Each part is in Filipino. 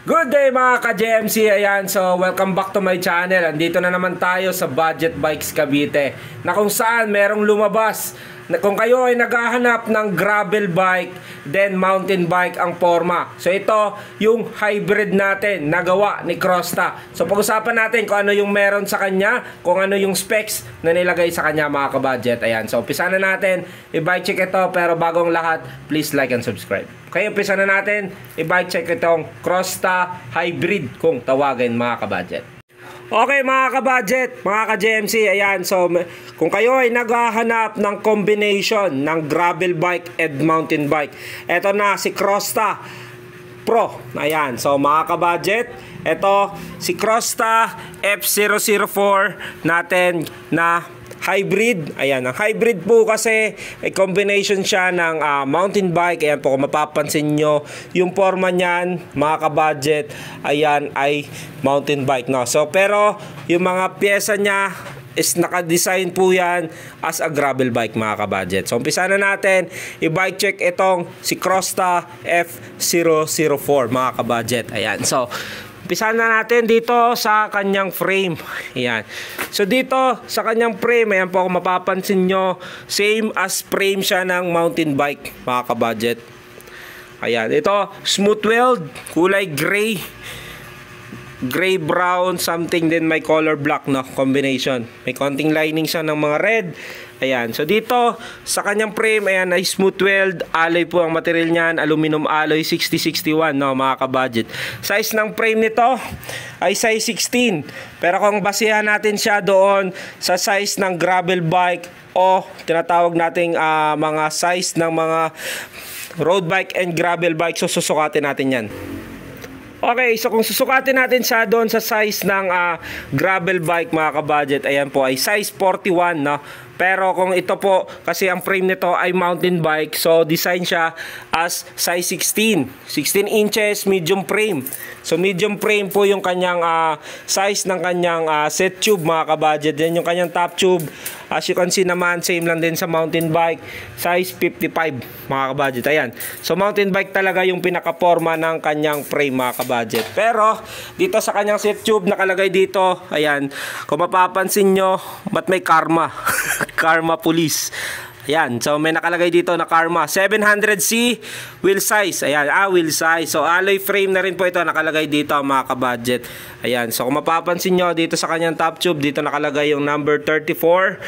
Good day mga ka-JMC, ayan, so welcome back to my channel. Andito na naman tayo sa Budget Bikes Cavite, na kung saan merong lumabas. Kung kayo ay naghahanap ng gravel bike, then mountain bike ang forma. So ito yung hybrid natin, nagawa ni Crosta. So pag-usapan natin kung ano yung meron sa kanya, kung ano yung specs na nilagay sa kanya mga ka-budget. Ayan, so umpisa na natin, i-bike check ito, pero bagong lahat, please like and subscribe. Kaya umpisa na natin, i-bike check itong Crosta Hybrid kung tawagin mga ka-budget. Okay mga ka-budget, mga ka-JMC, ayan, so kung kayo ay naghahanap ng combination ng gravel bike and mountain bike, eto na si Crosta Pro. Ayan, so mga ka-budget, eto si Crosta F004 natin na hybrid. Ayan, ang hybrid po kasi ay combination siya ng mountain bike. Ayan po, kung mapapansin nyo, yung forma niyan, mga ka-budget, ayan ay mountain bike, no? So, pero yung mga pyesa niya is naka-design po yan as a gravel bike mga ka-budget. So, umpisa na natin, i-bike check itong si Crosta F004 mga ka-budget. Ayan, so umpisa na natin dito sa kanyang frame. Ayan. So dito sa kanyang frame, ayan po kung mapapansin nyo, same as frame siya ng mountain bike mga ka-budget. Ayan. Ito, smooth weld, kulay gray. Gray brown something, then may color black, no, combination. May konting lining siya ng mga red. Ayan, so dito sa kanyang frame, ayan, ay smooth weld, alloy po ang material niyan, aluminum alloy 6061, no, mga ka-budget. Size ng frame nito ay size 16. Pero kung basehan natin siya doon sa size ng gravel bike o tinatawag nating mga size ng mga road bike and gravel bike, so susukatin natin yan. Okay, so kung susukatin natin siya doon sa size ng gravel bike mga ka-budget, ayan po ay size 41, no? Pero kung ito po, kasi ang frame nito ay mountain bike, so design siya as size 16. 16 inches, medium frame. So medium frame po yung kanyang size ng kanyang set tube mga ka-budget. Then yung kanyang top tube, as you can see naman, same lang din sa mountain bike, size 55 mga ka-budget. Ayan. So mountain bike talaga yung pinaka-forma ng kanyang frame mga ka-budget. Pero dito sa kanyang set tube nakalagay dito, ayan, kung mapapansin nyo, ba't may Karma? Karma Police. Ayan, so may nakalagay dito na Karma 700C wheel size. Ayan, wheel size. So alloy frame na rin po ito nakalagay dito mga ka-budget. Ayan, so kung mapapansin nyo dito sa kanyang top tube, dito nakalagay yung number 34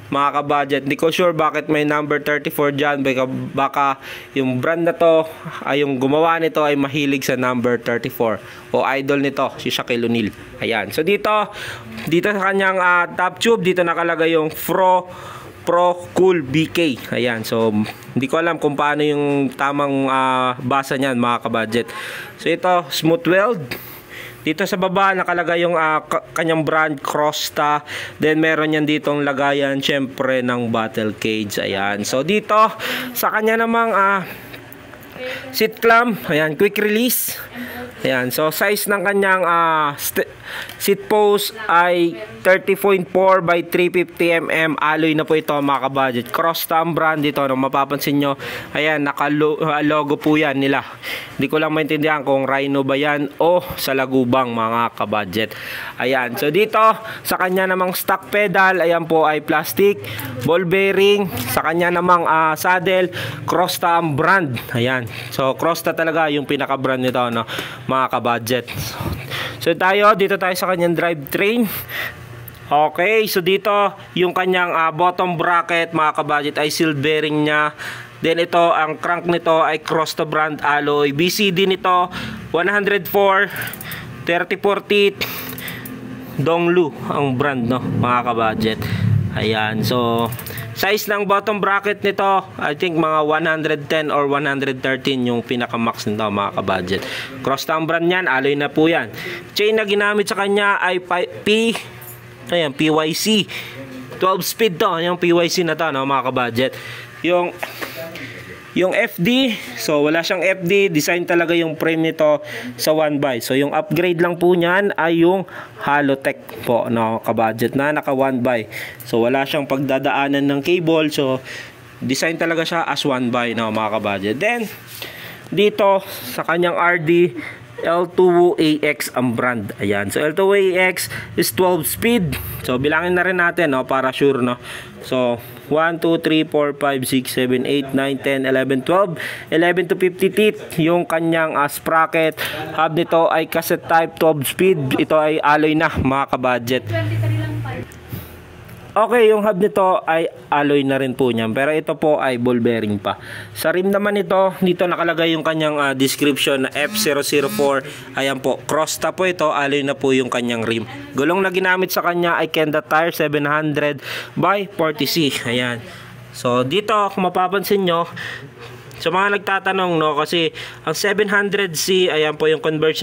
mga ka-budget. Hindi ko sure bakit may number 34 dyan. Baka yung brand na to, yung gumawa nito ay mahilig sa number 34 o idol nito, si Shaquille O'Neal. Ayan, so dito sa kanyang top tube, dito nakalagay yung Pro Cool BK. Ayan, so hindi ko alam kung paano yung tamang basa niyan mga ka-budget. So ito, smooth weld. Dito sa baba nakalagay yung kanyang brand Crosta. Then meron yan ditong lagayan syempre ng battle cage. Ayan, so dito sa kanya namang seat clamp, ayan, quick release. Ayan, so size ng kanyang seat post ay 30.4 by 350 mm. Alloy na po ito mga ka-budget. Crosta ang brand dito, no, mapapansin nyo, ayan, naka-logo po yan nila. Hindi ko lang maintindihan kung Rhino ba yan o sa Lagubang mga ka-budget. Ayan, so dito sa kanya namang stock pedal, ayan po ay plastic, ball bearing. Sa kanya namang saddle, Crosta ang brand. Ayan, so Crosta talaga yung pinaka-brand nito, no, mga ka-budget. So dito tayo sa kanyang drivetrain. Okay, so dito yung kanyang bottom bracket mga ka-budget ay seal bearing niya. Then ito, ang crank nito ay Crosta brand alloy. BCD nito 104 34 teeth Donglu ang brand, no, mga ka-budget. Ayan, so size ng bottom bracket nito, I think mga 110 or 113 yung pinaka-max nito mga ka-budget. Crosta ang brand niyan, alloy na po yan. Chain na ginamit sa kanya ay PYC 12 speed to, yung PYC na to, no, mga ka-budget. Yung FD, so wala siyang FD, design talaga yung frame nito sa 1x. So yung upgrade lang po niyan ay yung Halotech po, no, ka-budget na naka 1x. So wala siyang pagdadaanan ng cable, so design talaga siya as 1x, no, mga ka-budget. Then dito sa kanyang RD, L2AX ang brand. Ayan. So L2AX is 12 speed. So bilangin na rin natin, no, para sure, no. So 1, 2, 3, 4, 5, 6, 7, 8, 9, 10, 11, 12 11 to 50 teeth yung kanyang sprocket. Hub nito ay cassette type, 12 speed. Ito ay alloy na, mga kabudget. Okay, yung hub nito ay alloy na rin po niyan, pero ito po ay ball bearing pa. Sa rim naman ito, dito nakalagay yung kanyang description na F004. Ayan po, Crosta po ito, alloy na po yung kanyang rim. Gulong na ginamit sa kanya ay Kenda tire 700 by 40C. Ayan. So dito, kung mapapansin nyo, sa mga nagtatanong, no, kasi ang 700C, ayan po yung convert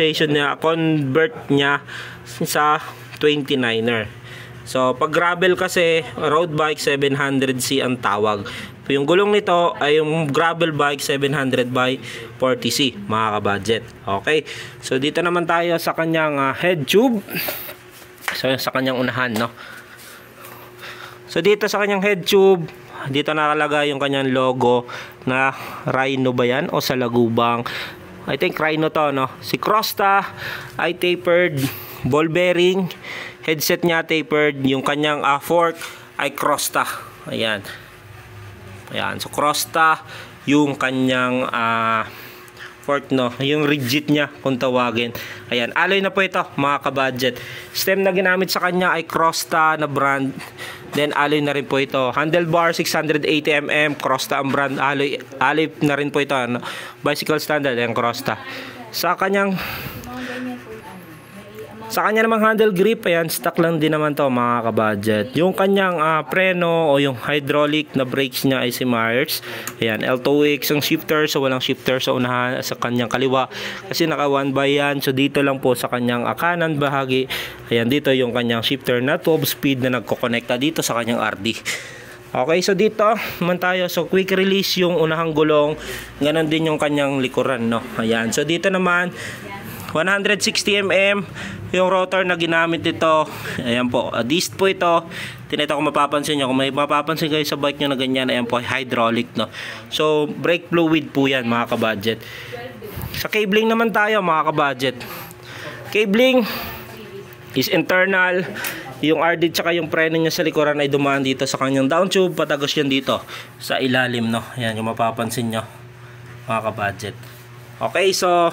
niya sa 29er. So, pag gravel kasi, road bike 700C ang tawag. Yung gulong nito ay yung gravel bike 700 by 40C, mga kabudget. Okay. So, dito naman tayo sa kanyang head tube. So, sa kanyang unahan, no. So, dito sa kanyang head tube, dito nakalagay yung kanyang logo na Rhino ba yan o sa Lagubang. I think Rhino to, no. Si Crosta ay tapered ball bearing. Headset niya tapered, yung kanyang fork ay Crosta. Ayan. Ayan, so Crosta yung kanyang fork, no, yung rigid niya kung tawagin. Ayan, alloy na po ito, mga kabudget. Stem na ginamit sa kanya ay Crosta na brand. Then alloy na rin po ito. Handlebar 680mm, Crosta ang brand. Alloy na rin po ito, no? Bicycle standard, ayan, Crosta. Sa kanya namang handle grip, ayan, stock lang din naman to, mga kabudget. Yung kanyang preno o yung hydraulic na brakes niya ay si Myers. Ayan, L2X ang shifter, so walang shifter sa unahan, sa kanyang kaliwa kasi naka 1x yan. So dito lang po sa kanyang kanan bahagi, ayan, dito yung kanyang shifter na 12 speed na nagko-connecta dito sa kanyang RD. Okay, so dito naman tayo. So quick release yung unahang gulong, ganon din yung kanyang likuran, no. Ayan, so dito naman 160mm yung rotor na ginamit nito. Ayan po, disc po ito. Tinito kung mapapansin nyo, kung may mapapansin kayo sa bike nyo na ganyan, ayan po, hydraulic, no. So brake fluid po yan, mga kabudget. Sa cabling naman tayo, mga kabudget. Cabling is internal. Yung RD tsaka yung preno niya sa likuran ay dumaan dito sa kanyang down tube, patagos yan dito sa ilalim, no. Ayan yung mapapansin nyo, mga kabudget. Okay, so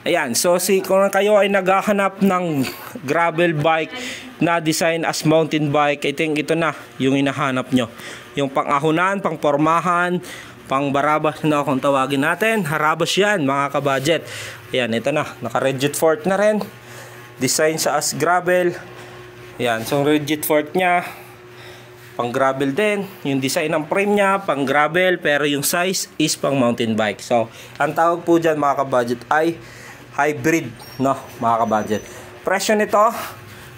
ayan, so kung kayo ay naghahanap ng gravel bike na design as mountain bike, I think ito na yung hinahanap nyo. Yung pang-ahunan, pang-pormahan, pang-barabas na kung tawagin natin. Harabas yan, mga kabudget. Ayan, ito na. Naka-rigid fork na rin. Design sa as gravel. Ayan, so rigid fork nya, pang-gravel din. Yung design ng frame nya, pang-gravel, pero yung size is pang-mountain bike. So, ang tawag po dyan, mga kabudget, ay hybrid, no, mga kabudget. Presyo nito,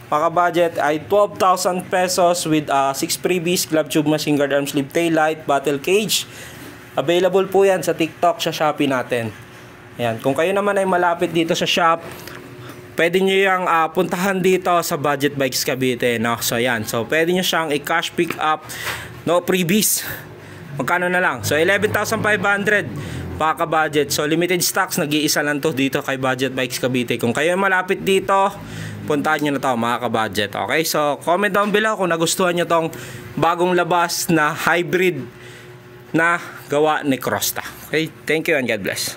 mga kabudget, ay 12,000 pesos with 6 freebies, glove tube, machine guard, arm sleeve, tail light, battle cage. Available po yan sa TikTok, sa Shopee natin. Ayan, kung kayo naman ay malapit dito sa shop, pwede nyo yung puntahan dito sa Budget Bikes Cavite, no? So ayan, so pwede nyo siyang i-cash pick up, no freebies. Magkano na lang? So 11,500 baka budget. So limited stocks, nag-iisa lang to dito kay Budget Bikes Cavite. Kung kayo malapit dito, puntahan nyo na to, mga kabudget. Okay, so comment down below kung nagustuhan nyo tong bagong labas na hybrid na gawa ni Crosta. Okay, thank you and God bless.